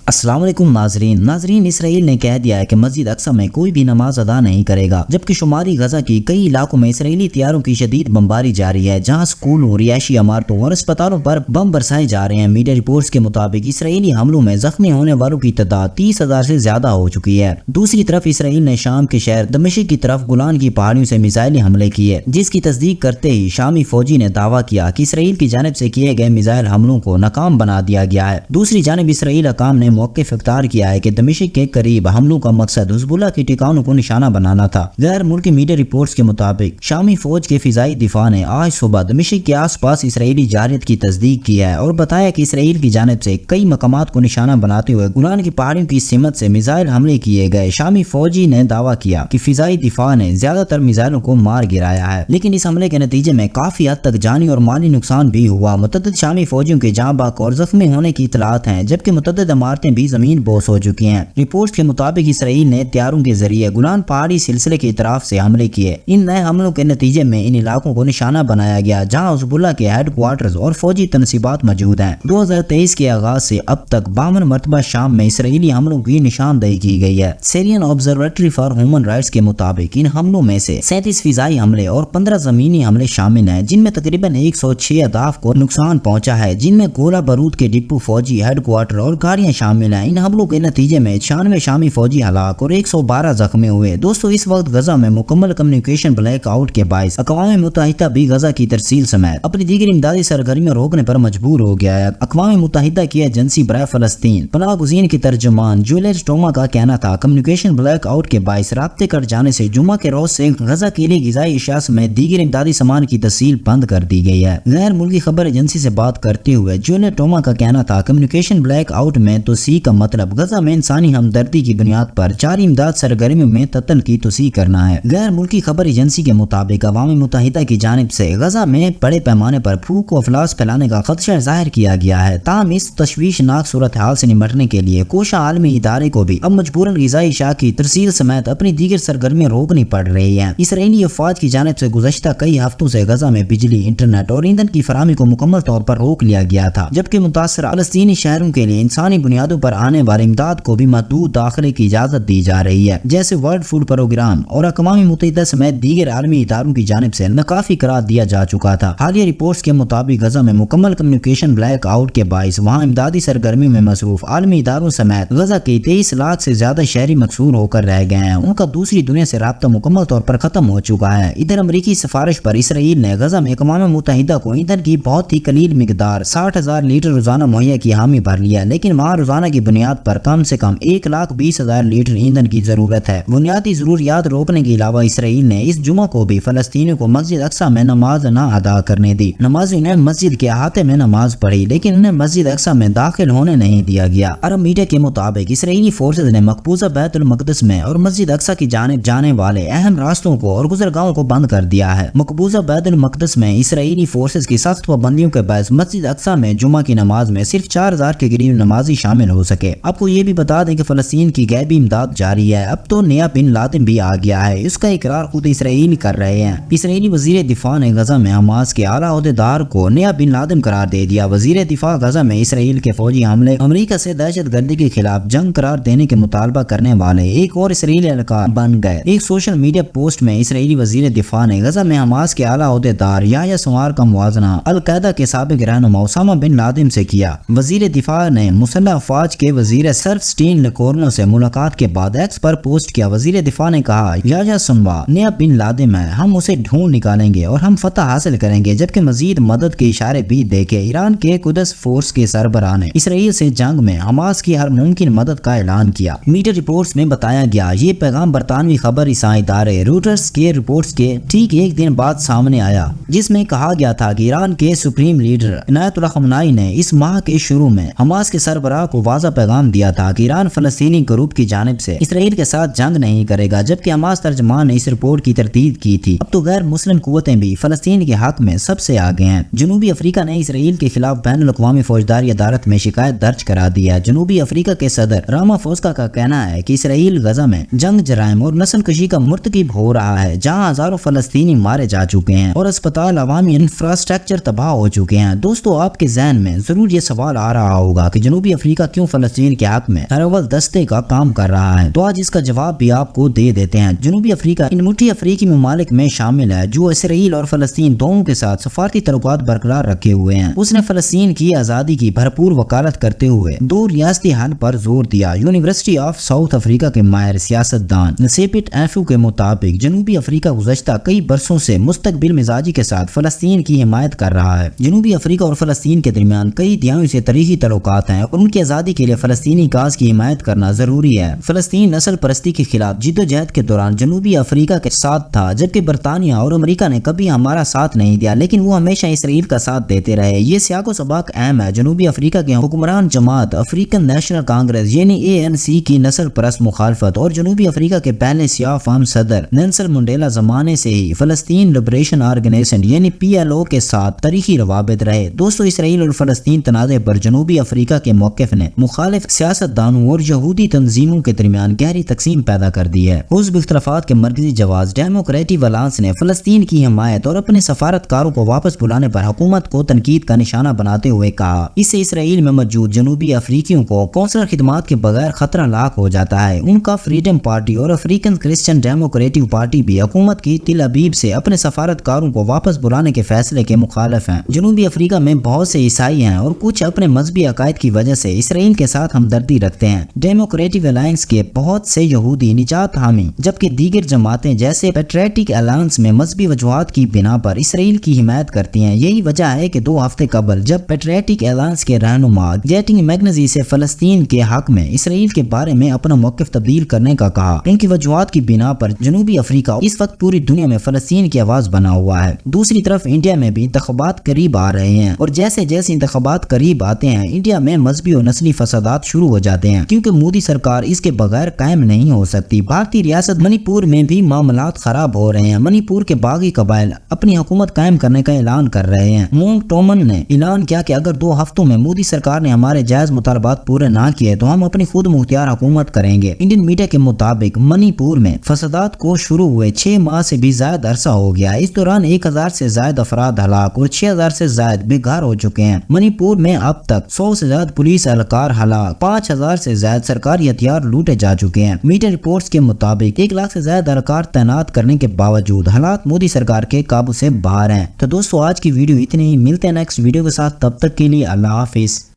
السلام علیکم ناظرین اسرائیل نے کہہ دیا ہے کہ مسجد اقصی میں کوئی بھی نماز ادا نہیں کرے گا، جبکہ شمالی غزہ کی کئی علاقوں میں اسرائیلی طیاروں کی شدید بمباری جاری ہے، جہاں سکولوں، رہائشی عمارتوں اور اسپتالوں پر بم برسائے جا رہے ہیں۔ میڈیا رپورٹس کے مطابق اسرائیلی حملوں میں زخمی ہونے والوں کی تعداد 30,000 سے زیادہ ہو چکی ہے۔ دوسری طرف اسرائیل نے شام کے شہر دمشق کی طرف گولان کی پہاڑیوں سے میزائل حملے کیے، جس کی تصدیق کرتے ہی شامی فوجی نے دعویٰ کیا کہ اسرائیل کی جانب سے کیے گئے میزائل حملوں کو ناکام بنا دیا گیا ہے۔ دوسری جانب اسرائیل حکام نے موقف اختیار کیا ہے کہ دمشق کے قریب حملوں کا مقصد حزب اللہ کے ٹھکانوں کو نشانہ بنانا تھا۔ غیر ملکی میڈیا رپورٹس کے مطابق شامی فوج کے فضائی دفاع نے آج صبح دمشق کے آس پاس اسرائیلی جارحیت کی تصدیق کی ہے اور بتایا کہ اسرائیل کی جانب سے کئی مقامات کو نشانہ بناتے ہوئے گولان کی پہاڑیوں کی سمت سے میزائل حملے کیے گئے۔ شامی فوجی نے دعویٰ کیا کہ فضائی دفاع نے زیادہ تر میزائلوں کو مار گرایا ہے، لیکن اس حملے کے نتیجے میں کافی حد تک جانی اور مالی نقصان بھی ہوا۔ متعدد شامی فوجیوں کے جاں بحق اور زخمی ہونے کی اطلاعات ہیں، جبکہ متعدد عمارتیں بھی زمین بوس ہو چکی ہیں۔ رپورٹس کے مطابق اسرائیل نے طیاروں کے ذریعے گولان پہاڑی سلسلے کی طرف سے حملے کیے۔ ان نئے حملوں کے نتیجے میں ان علاقوں کو نشانہ بنایا گیا جہاں حزب اللہ کے ہیڈ کوارٹرز اور فوجی تنصیبات موجود ہیں۔ 2023 کے آغاز سے اب تک 52 مرتبہ شام میں اسرائیلی حملوں کی نشاندہی کی گئی ہے۔ سیرین آبزرویٹری فار ہیومن رائٹس کے مطابق ان حملوں میں سے 37 فضائی حملے اور 15 زمینی حملے شامل ہیں، جن میں تقریباً 106 اہداف کو نقصان پہنچا ہے، جن میں گولہ بارود کے ڈپو، فوجی ہیڈ کوارٹر اور گاڑیاں شامل ہیں۔ ان حملوں کے نتیجے میں 96 شامی فوجی ہلاک اور 112 زخمی ہوئے۔ دوستو، اس وقت غزہ میں مکمل کمیونیکیشن بلیک آؤٹ کے باعث اقوام متحدہ بھی غزہ کی ترسیل سمیت اپنی دیگر امدادی سرگرمیاں روکنے پر مجبور ہو گیا ہے۔ اقوام متحدہ کی ایجنسی برائے فلسطین پناہ گزین کی ترجمان جولیٹ ٹوما کا کہنا تھا کمیونیکیشن بلیک آؤٹ کے باعث رابطے کٹ جانے سے جمعہ کے روز سے غزہ کے لیے غذائی اشیاء سمیت دیگر امدادی سامان کی ترسیل بند کر دی گئی ہے۔ غیر ملکی خبر ایجنسی سے بات کرتے ہوئے جولیٹ ٹوما کا کہنا تھا کمیونیکیشن بلیک آؤٹ میں توسیع کا مطلب غزہ میں انسانی ہمدردی کی بنیاد پر جاری امداد سرگرمیوں میں تعطل کی توسیع کرنا ہے۔ غیر ملکی خبر ایجنسی کے مطابق اقوام متحدہ کی جانب سے غزہ میں بڑے پیمانے پر بھوک و افلاس پھیلانے کا خدشہ ظاہر کیا گیا ہے۔ تاہم اس تشویشناک صورتحال سے نمٹنے کے لیے کوشاں عالمی ادارے کو بھی اب مجبوراً غذائی اشیاء کی ترسیل سمیت اپنی دیگر سرگرمیاں روکنی پڑ رہی ہیں۔ اسرائیلی افواج کی جانب سے گزشتہ کئی ہفتوں سے غزہ میں بجلی، انٹرنیٹ اور ایندھن کی فراہمی کو مکمل طور پر روک لیا گیا تھا، جبکہ متاثرہ فلسطینی شہروں کے لیے انسانی بنیادوں پر آنے والی امداد کو بھی محدود داخلے کی اجازت دی جا رہی ہے، جیسے ورلڈ فوڈ پروگرام اور اقوام متحدہ سمیت دیگر عالمی اداروں کی جانب سے ناکافی قرار دیا جا چکا تھا۔ حالیہ رپورٹس کے مطابق غزہ میں مکمل کمیونیکیشن بلیک آؤٹ کے باعث وہاں امدادی سرگرمیوں میں مصروف عالمی اداروں سمیت غزہ کے 23 لاکھ سے زیادہ شہری مقصور ہو کر رہ گئے ہیں۔ ان کا دوسری دنیا سے رابطہ مکمل طور پر ختم ہو چکا ہے۔ ادھر امریکی سفارش پر اسرائیل نے غزہ میں اقوام متحدہ کو ایندھن کی بہت ہی قلیل مقدار 60,000 لیٹر روزانہ مہیا کی حامی بھر لیا، لیکن وہاں روزانہ کی بنیاد پر کم سے کم 1,20,000 لیٹر ایندھن کی ضرورت ہے۔ بنیادی ضروریات روکنے کے علاوہ اسرائیل نے اس جمعہ کو بھی فلسطینیوں کو مسجد اقصی میں نماز نہ ادا کرنے دی۔ نمازیوں نے مسجد کے احاطے میں نماز پڑھی، لیکن انہیں مسجد اقصی میں داخل ہونے نہیں دیا گیا۔ عرب میڈیا کے مطابق اسرائیلی فورسز نے مقبوضہ بیت المقدس میں اور مسجد اقصی کی جانب جانے والے اہم راستوں کو اور گزرگاہوں کو بند کر دیا ہے۔ مقبوضہ بیت المقدس میں اسرائیلی فورسز کی سخت پابندیوں کے باعث مسجد اقصی میں جمعہ کی نماز میں صرف 4,000 کے قریب نمازی شامل ہو سکے۔ آپ کو یہ بھی بتا دیں کہ فلسطین کی غیبی امداد جاری ہے۔ اب تو نیا بن لادن بھی آ گیا ہے، اس کا اقرار خود اسرائیل کر رہے ہیں۔ اسرائیلی وزیر دفاع نے غزہ میں حماس کے اعلیٰ عہدیدار کو نیا بن لادن قرار دے دیا۔ وزیر دفاع غزہ میں اسرائیل کے فوجی حملے امریکہ سے دہشت گردی کے خلاف جنگ قرار دینے کے مطالبہ کرنے والے ایک اور اسرائیلی اہلکار بن گئے۔ ایک سوشل میڈیا پوسٹ میں اسرائیلی وزیر دفاع نے غزہ میں حماس کے اعلیٰ عہدیدار یحییٰ سنوار کا موازنہ القاعدہ کے سابق رہنما اسامہ بن لادن سے کیا۔ وزیر دفاع نے مسلح افواج کے وزیر سرف سٹین لکورنو سے ملاقات کے بعد ایکس پر پوسٹ کیا۔ وزیر دفاع نے کہا یحییٰ سنوار نیا بن لادن ہے، ہم اسے ڈھونڈ نکالیں گے اور ہم فتح حاصل کریں گے، جبکہ مزید مدد کے اشارے بھی دیکھے۔ ایران کے قدس فورس کے سربراہ نے اسرائیل سے جنگ میں حماس کی ہر ممکن مدد کا اعلان کیا۔ میڈیا رپورٹس میں بتایا گیا یہ پیغام برطانوی خبر رساں ادارے روٹرز کے رپورٹس کے ٹھیک ایک دن بعد سامنے آیا، جس میں کہا گیا تھا کہ ایران کے سپریم لیڈر عنایت اللہ خامنہئی نے اس ماہ کے شروع میں حماس کے سربراہ کو واضح پیغام دیا تھا کہ ایران فلسطینی گروپ کی جانب سے اسرائیل کے ساتھ جنگ نہیں کرے گا، جبکہ حماس ترجمان نے اس رپورٹ کی تردید کی تھی۔ اب تو غیر مسلم قوتیں بھی فلسطین کے حق میں سب سے آگے ہیں۔ جنوبی افریقہ نے اسرائیل کے خلاف بین الاقوامی فوجداری عدالت میں شکایت درج کرا دی ہے۔ جنوبی افریقہ کے صدر رامافوسا کا کہنا ہے کہ اسرائیل غزہ میں جنگ، جرائم اور نسل کشی کا مرتکب ہو رہا ہے، جہاں ہزاروں فلسطینی مارے جا چکے ہیں اور اسپتال، عوامی انفراسٹرکچر تباہ ہو چکے ہیں۔ دوستو، آپ کے ذہن میں ضرور یہ سوال آ رہا ہوگا کہ جنوبی افریقہ کیوں فلسطین کے حق میں اول دستے کا کام کر رہا ہے؟ تو آج اس کا جواب بھی آپ کو دے دیتے ہیں۔ جنوبی افریقہ ان مٹھی افریقی ممالک میں شامل ہے جو اسرائیل اور فلسطین دونوں کے ساتھ سفارتی تعلقات برقرار رکھے ہوئے ہیں۔ اس نے فلسطین کی آزادی کی بھرپور وکالت کرتے ہوئے دو ریاستی حل پر زور دیا۔ یونیورسٹی آف ساؤتھ افریقہ کے ماہر سیاست دان سیپٹ ایفو کے مطابق جنوبی افریقہ گزشتہ کئی برسوں سے مستقبل مزاجی کے ساتھ فلسطین کی حمایت کر رہا ہے۔ جنوبی افریقہ اور فلسطین کے درمیان کئی دہائیوں سے تاریخی تعلقات ہیں اور ان کی آزادی کے لیے فلسطینی کاز کی حمایت کرنا ضروری ہے۔ فلسطین نسل پرستی کے خلاف جدوجہد کے دوران جنوبی افریقہ کے ساتھ تھا، جبکہ برطانیہ اور امریکہ نے کبھی ہمارا ساتھ نہیں دیا، لیکن وہ ہمیشہ اسرائیل کا ساتھ دیتے رہے۔ یہ سیاق و سباق اہم ہے۔ جنوبی افریقہ کے حکمران جماعت افریقن نیشنل کانگریس یعنی ANC کی نسل پرست مخالفت اور جنوبی افریقہ کے پہلے سیاہ فام صدر نیلسن منڈیلا زمانے سے ہی فلسطین لبریشن آرگنائزیشن یعنی PLO کے ساتھ تاریخی روابط رہے۔ دوستو، اسرائیل اور فلسطین تنازع پر جنوبی افریقہ کے موقف نے مخالف سیاست دانوں اور یہودی تنظیموں کے درمیان گہری تقسیم پیدا کر دی ہے۔ حزب اختلافات کے مرکزی جواز ڈیموکریٹک الائنس نے فلسطین کی حمایت اور اپنے سفارتکاروں کو واپس بلانے پر حکومت کو تنقید کا نشانہ بناتے ہوئے کہا، اس سے اسرائیل میں موجود جنوبی افریقیوں کو کونسلر خدمات کے بغیر خطرہ لاحق ہو جاتا ہے۔ ان کا فریڈم پارٹی اور افریقن کرسچن ڈیموکریٹک پارٹی بھی حکومت کی تل ابیب سے اپنے سفارتکاروں کو واپس بلانے کے فیصلے کے مخالف ہیں۔ جنوبی افریقہ میں بہت سے عیسائی ہیں اور کچھ اپنے مذہبی عقائد کی وجہ سے اسرائیل کے ساتھ ہمدردی رکھتے ہیں۔ ڈیموکریٹک الائنس کے بہت سے یہودی نجات حامی، جبکہ دیگر جماعتیں جیسے پیٹریٹک الائنس میں مذہبی وجوہات کی بنا پر اسرائیل کی حمایت کرتی ہیں۔ یہی وجہ ہے کہ 2 ہفتے قبل جب پیٹریٹک الائنس کے رہنما جیٹنگ میکنزی سے فلسطین کے حق میں اسرائیل کے بارے میں اپنا موقف تبدیل کرنے کا کہا، ان کی وجوہات کی بنا پر جنوبی افریقہ اس وقت پوری دنیا میں فلسطین کی آواز بنا ہوا ہے۔ دوسری طرف انڈیا میں بھی انتخابات قریب آ رہے ہیں اور جیسے جیسے انتخابات قریب آتے ہیں انڈیا میں مذہبی اور نسلی فسادات شروع ہو جاتے ہیں، کیونکہ مودی سرکار اس کے بغیر قائم نہیں ہو سکتی۔ بھارتی ریاست منی پور میں بھی معاملات خراب ہو رہے ہیں۔ منی پور کے باغی قبائل اپنی حکومت قائم کرنے کا اعلان کر رہے ہیں۔ مونگ ٹومن نے اعلان کیا کہ اگر 2 ہفتوں میں مودی سرکار نے ہمارے جائز مطالبات پورے نہ کیے تو ہم اپنی خود مختار حکومت کریں گے۔ انڈین میڈیا کے مطابق منی پور میں فسادات کو شروع ہوئے 6 ماہ سے بھی زائد عرصہ ہو گیا۔ اس دوران 1000 سے زائد افراد ہلاک اور 6000 سے زائد بے گھر ہو چکے ہیں۔ منی پور میں اب تک 100 سے زائد پولیس اہلکار ہلاک، 5000 سے زائد سرکاری ہتھیار لوٹے جا چکے ہیں۔ میڈیا رپورٹس کے مطابق 1 لاکھ سے زائد اہلکار تعینات کرنے کے باوجود حالات مودی سرکار کے قابو سے باہر ہیں۔ تو دوستو، آج کی ویڈیو اتنی ہی، ملتے ہیں نیکسٹ ویڈیو کے ساتھ، تب تک کے لیے اللہ حافظ۔